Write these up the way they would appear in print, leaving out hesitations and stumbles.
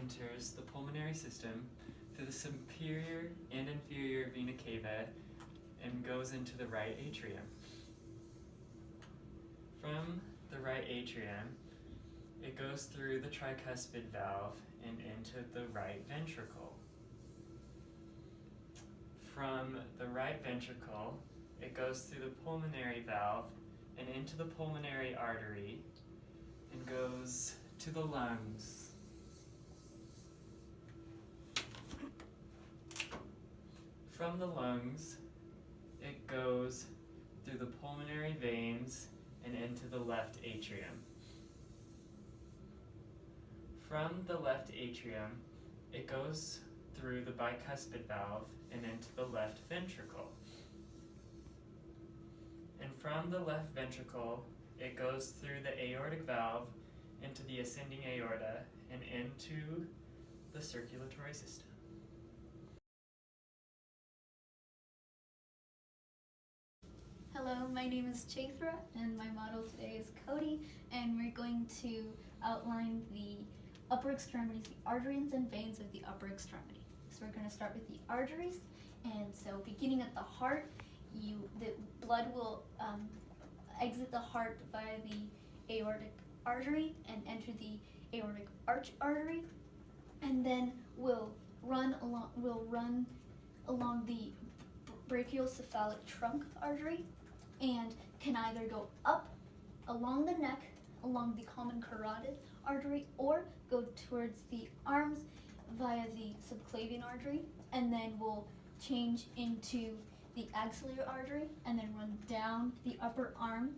enters the pulmonary system through the superior and inferior vena cava and goes into the right atrium. From the right atrium, it goes through the tricuspid valve and into the right ventricle. From the right ventricle, it goes through the pulmonary valve and into the pulmonary artery and goes to the lungs. From the lungs, it goes through the pulmonary veins and into the left atrium. From the left atrium, it goes through the bicuspid valve and into the left ventricle. And from the left ventricle, it goes through the aortic valve into the ascending aorta and into the circulatory system. Hello, my name is Chaitra, and my model today is Cody, and we're going to outline the upper extremities, the arteries and veins of the upper extremity. So we're going to start with the arteries, and so beginning at the heart, the blood will exit the heart via the aortic artery and enter the aortic arch artery, and then will run along the brachiocephalic trunk artery, and can either go up along the neck, along the common carotid artery, or go towards the arms via the subclavian artery, and then will change into the axillary artery, and then run down the upper arm,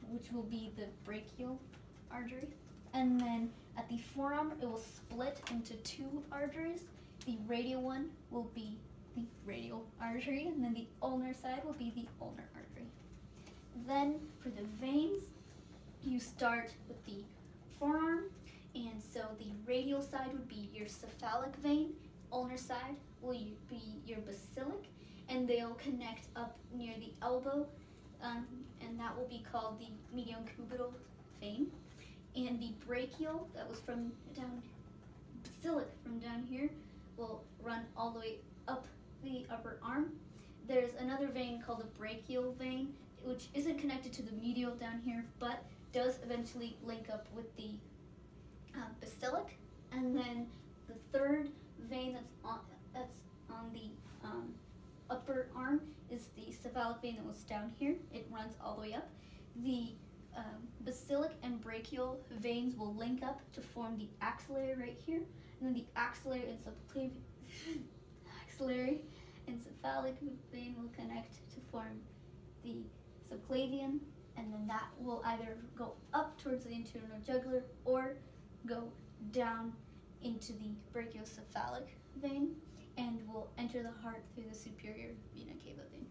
which will be the brachial artery. And then at the forearm, it will split into two arteries. The radial one will be the radial artery, and then the ulnar side will be the ulnar artery. Then for the veins, you start with the forearm, and so the radial side would be your cephalic vein, ulnar side will be your basilic, and they'll connect up near the elbow, and that will be called the mediocubital vein. And the brachial, that was from down, basilic from down here, will run all the way up the upper arm. There's another vein called the brachial vein, which isn't connected to the medial down here, but does eventually link up with the basilic. And then the third vein that's on the upper arm is the cephalic vein that was down here. It runs all the way up. The basilic and brachial veins will link up to form the axillary right here, and then the axillary and axillary and cephalic vein will connect to form the subclavian, and then that will either go up towards the internal jugular or go down into the brachiocephalic vein and will enter the heart through the superior vena cava vein.